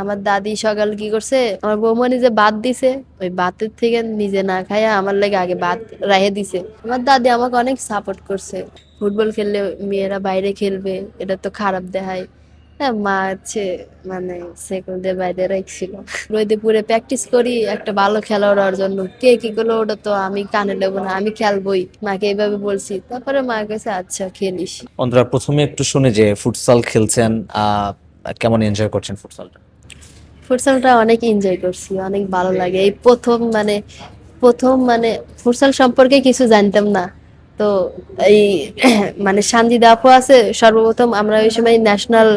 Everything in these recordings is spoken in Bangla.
আমার দাদি সকাল কি করছে, আমার বৌমা নিজে ভাত দিছে, ওই ভাতের থেকে নিজে না খাইয়া আমার লাগে আগে ভাত রাহে দিছে। আমার দাদি আমাকে অনেক সাপোর্ট করছে, ফুটবল খেললে মেয়েরা বাইরে খেলবে, এটা তো খারাপ দেখায়। হ্যাঁ, মা হচ্ছে মানে সেকেন্ড ডে বাইরে রাখছিল। রোদে পুরে প্র্যাকটিস করি একটা ভালো খেলোয়াড় হওয়ার জন্য। কে কি করলো ওটা তো আমি কানে নেবো না, আমি খেলবোই, মাকে এইভাবে বলছি। তারপরে মা কাছে আচ্ছা খেলিস। অন্তরা, প্রথমে একটু শুনে যে ফুটসাল খেলছেন, কেমন এনজয় করছেন ফুটসালটা? ফুটসালটা অনেক এনজয় করছি, অনেক ভালো লাগে। এই প্রথম মানে ফুটসাল সম্পর্কে কিছু জানতাম না তো। এই মানে সানজিদা আপু আছে, সর্বপ্রথম আমরা ওই সময় ন্যাশনাল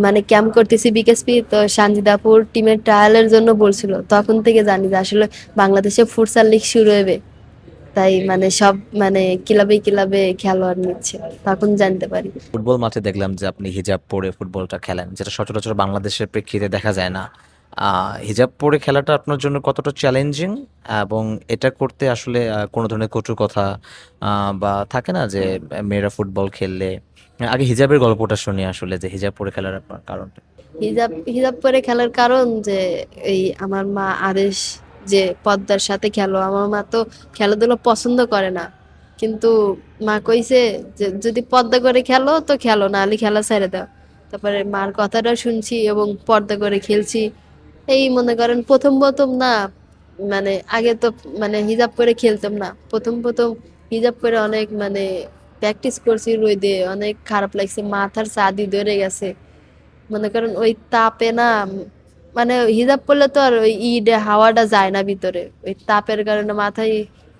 মানে ক্যাম্প করতেছি বিকেএসপি, তো সানজিদা আপুর টিমের ট্রায়ালের জন্য বলছিল, তখন থেকে জানি যে আসলে বাংলাদেশে ফুটসাল লিগ শুরু হবে। তাই মানে সব মানে ক্লাবে ক্লাবে খেলোয়াড় নিচ্ছে, তখন জানতে পারি। ফুটবল মাঠে দেখলাম যে আপনি হিজাব পরে ফুটবলটা খেলেন, যেটা সচরাচর বাংলাদেশের প্রেক্ষিতে দেখা যায় না। হিজাব পরে খেলাটা আপনার জন্য কতটা চ্যালেঞ্জিং, এবং এটা করতে আসলে কোনো ধরনের কটু কথা বা থাকে না যে মেয়েরা ফুটবল খেললে, আগে হিজাবের গল্পটা শুনি আসলে, যে হিজাব পরে খেলার আপনার কারণটা। হিজাব হিজাব পরে খেলার কারণ যে এই আমার মা আদেশ যে পর্দার সাথে খেলো। আমার মা তো খেলাধুলা পছন্দ করে না, কিন্তু মা কইছে যে যদি পর্দা করে খেলো তো খেলো, নাহলে খেলা ছেড়ে দাও। তারপরে মার কথাটা শুনছি এবং পর্দা করে খেলছি। এই মনে করেন প্রথম প্রথম না, মানে আগে তো মানে হিজাব করে খেলতাম না, প্রথম প্রথম হিজাব করে অনেক মানে প্র্যাকটিস করছি রোদে, অনেক খারাপ লাগছে, মাথার চাঁদি ধরে গেছে। মনে করেন ওই তাপে না, মানে হিজাব পরলে তো আর ওই ইডে হাওয়াটা যায় না ভিতরে, ওই তাপের কারণে মাথায়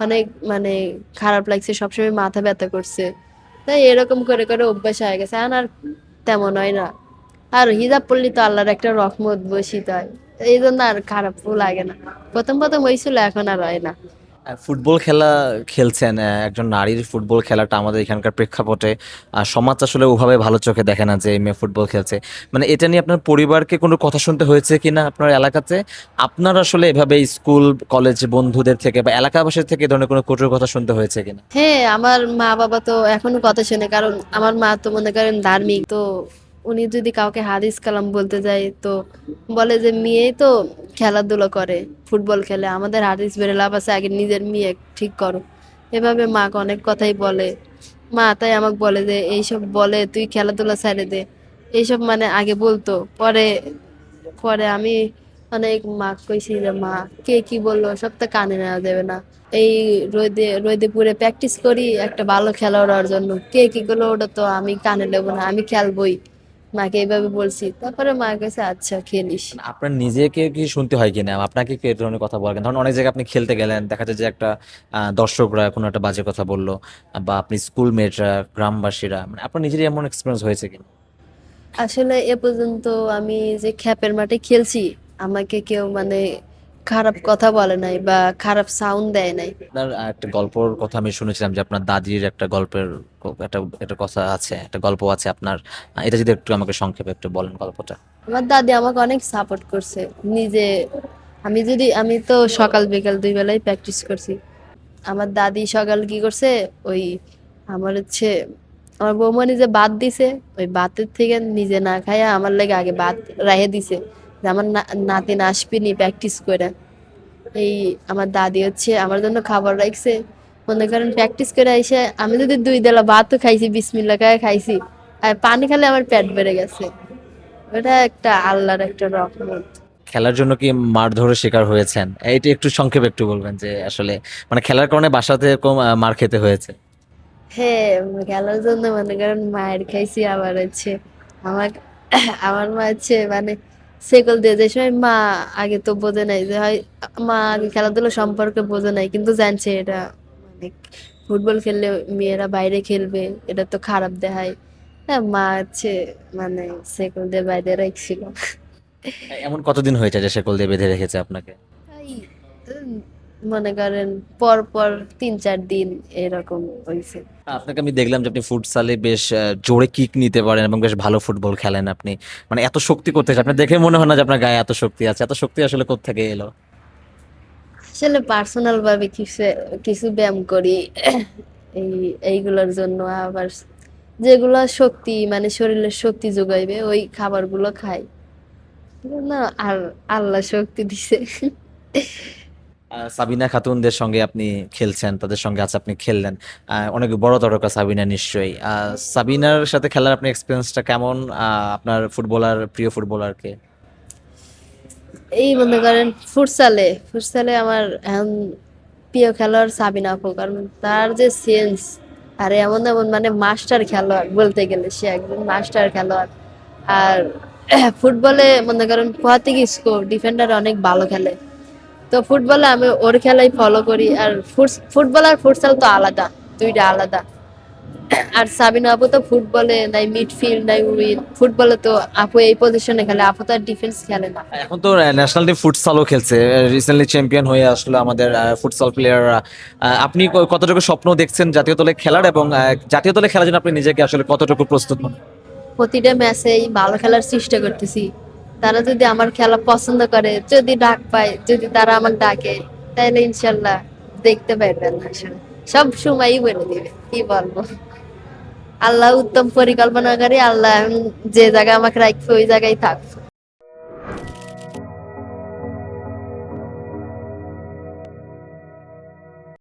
অনেক মানে খারাপ লাগছে, সবসময় মাথা ব্যথা করছে। তাই এরকম করে করে অভ্যাস হয়ে গেছে, এখন আর তেমন হয় না। আর হিজাব পরলে তো আল্লাহর একটা রহমত বর্ষিত হয়, এই জন্য আর খারাপও লাগে না। প্রথম প্রথম হয়েছিল, এখন আর হয় না। ফুটবল খেলা খেলছেন, একজন নারীর ফুটবল খেলাটা আমাদের এখানকার প্রেক্ষাপটে সমাজ আসলে ওভাবে ভালো চোখে দেখে না যে এই মেয়ে ফুটবল খেলছে। মানে এটা নিয়ে আপনার পরিবারকে কোনো কথা শুনতে হয়েছে কিনা আপনার এলাকাতে? আপনার আসলে এভাবে স্কুল কলেজ বন্ধুদের থেকে বা এলাকাবাসীর থেকে এ ধরনের কোনো কটুর কথা শুনতে হয়েছে কিনা? হ্যাঁ, আমার মা বাবা তো এখনো কথা শোনে, কারণ আমার মা তো মনে করেন ধার্মিক তো। উনি যদি কাউকে হাদিস কালাম বলতে যায় তো বলে যে মেয়েই তো খেলাধুলা করে, ফুটবল খেলে, আমাদের হাদিস বেড়ে লাভ আছে, আগে নিজের মেয়ে ঠিক করো। এভাবে মাকে অনেক কথাই বলে। মা তাই আমাকে বলে যে এইসব বলে তুই খেলাধুলা ছেড়ে দে, এইসব মানে আগে বলতো। পরে পরে আমি অনেক মা কইছি যে মা কে কি বললো সব তো কানে নেওয়া যাবে না। এই রোদে রোদে পুরে প্র্যাকটিস করি একটা ভালো খেলোয়াড় হওয়ার জন্য, কে কি করলো ওটা তো আমি কানে নেবো না, আমি খেলবোই, মাকে এইভাবে বলছি। তারপরে মা কাছে আচ্ছা খেলিস। মানে আপনার নিজেকে কি শুনতে হয় কিনা, আপনাকে কি এই ধরনের কথা বলেন? ধরুন অনেক জায়গায় আপনি খেলতে গেলেন, দেখা যায় যে একটা দর্শকরা কোনো একটা বাজে কথা বললো, বা আপনি স্কুলমেটরা, গ্রামবাসীরা, মানে আপনার নিজেরই এমন এক্সপিরিয়েন্স হয়েছে কিনা? আসলে এ পর্যন্ত আমি যে খ্যাপের মাঠে খেলছি, আমাকে কেউ মানে খারাপ কথা বলে নাই বা খারাপ সাউন্ড দেয় নাই। আপনার একটা গল্পর কথা আমি শুনেছিলাম, যে আপনার দাদির একটা গল্পের একটা একটা কথা আছে, একটা গল্প আছে আপনার। এটা যদি একটু আমাকে সংক্ষেপে একটু বলেন গল্পটা। আমার দাদি আমাকে অনেক সাপোর্ট করছে। নিজে আমি তো সকাল বিকাল দুই বেলায় প্র্যাকটিস করছি। আমার দাদি সকাল কি করছে, ওই আমার হচ্ছে আমার বৌমা নিজে ভাত দিছে, ওই ভাতের থেকে নিজে না খাইয়া আমার লাগে আগে ভাত রাহে দিছে, যে আমার নাতিন আসবিনি প্র্যাকটিস করে। এই আমার দাদি হচ্ছে আমার জন্য খাবার রাখছে। মনে করেন প্র্যাকটিস করে এসে আমি যদি দুই বেলা ভাতও খাইছি, বিসমিল্লাহ খায় খাইছি, আর পানি খেলে আমার পেট বেড়ে গেছে। ওটা একটা আল্লাহর একটা রহমত। খেলার জন্য কি মারধরের শিকার হয়েছেন? এইটা একটু সংক্ষেপে একটু বলবেন, যে আসলে মানে খেলার কারণে বাসাতে এরকম মার খেতে হয়েছে? হ্যাঁ, খেলার জন্য মনে করেন মায়ের খাইছি, আবার হচ্ছে আমার আমার মা হচ্ছে মানে সেকল দিয়ে যে সময় মা আগে তো বোঝে নাই যে হয়, মা আগে খেলাধুলা সম্পর্কে বোঝে নাই, কিন্তু জানছে এটা মানে ফুটবল খেললে মেয়েরা বাইরে খেলবে, এটা তো খারাপ দেখায়। হ্যাঁ, মা হচ্ছে মানে সেকল দিয়ে বাইরে রাখছিল। এমন কতদিন হয়েছে যে শেকল দিয়ে বেঁধে রেখেছে আপনাকে? এই উম, মনে করেন পর পর 3-4 দিন এরকম হয়েছে। আপনাকে আমি দেখলাম যে আপনি ফুটসালে বেশ জোরে কিক নিতে পারেন এবং বেশ ভালো ফুটবল খেলেন আপনি। মানে এত শক্তি করতে আপনি দেখে মনে হয় না যে আপনার গায়ে এত শক্তি আছে। এত শক্তি আসলে কোত্থেকে এলো? আসলে পার্সোনাল ভাবে কিছু কিছু ব্যায়াম করি এই এইগুলোর জন্য। আবার যেগুলো শক্তি মানে শরীরের শক্তি যোগাইবে ওই খাবারগুলো খাই। না, আর আল্লাহ শক্তি দিছে। সাবিনা খাতুনদের সঙ্গে আপনি খেলছেন, তাদের সঙ্গে আজ আপনি খেললেন। অনেক বড় তারকা সাবিনা নিশ্চয়ই। সাবিনার সাথে খেলার আপনার এক্সপিরিয়েন্সটা কেমন? আপনার প্রিয় ফুটবলারকে? এই মনে করেন ফুটসালে ফুটসালে আমার এখন প্রিয় খেলোয়াড় সাবিনা আপু, কারণ তার যে সেন্স, আর এমন এমন মানে মাস্টার খেলোয়াড় বলতে গেলে, সে একজন মাস্টার খেলোয়াড়। আর ফুটবলে মনে করেন কোথা থেকে স্কোর ডিফেন্ডার অনেক ভালো খেলে, তো ফুটবলে আমি ওর খেলাই ফলো করি। আর ফুটবল আর ফুটসাল তো আলাদা, দুইটা আলাদা। আর সাবিনা আপু তো ফুটবলে নাই মিডফিল্ড নাই উইং, ফুটবলে তো আপু এই পজিশনে খেলে, আপু তো আর ডিফেন্স খেলে না। এখন তো ন্যাশনাল টিম ফুটসালও খেলছে, রিসেন্টলি চ্যাম্পিয়ন হয়ে আসলো আমাদের ফুটসাল প্লেয়াররা। আপনি কতটুকু স্বপ্ন দেখছেন জাতীয় দলে খেলার, এবং জাতীয় দলে খেলার জন্য আপনি নিজেকে আসলে কতটুকু প্রস্তুত মনে করেন? প্রতিটা ম্যাচেই ভালো খেলার চেষ্টা করতেছি। তারা যদি আমার খেলা পছন্দ করে, যদি ডাক পায়, যদি তারা আমাকে ডাকে, তাহলে ইনশাল্লাহ দেখতে পারবেন আসলে। সব সময়ই বলে দিবে, কি বলবো। আল্লাহ উত্তম পরিকল্পনা করে, আল্লাহ এখন যে জায়গায় আমাকে রাখবে ওই জায়গায় থাকবো।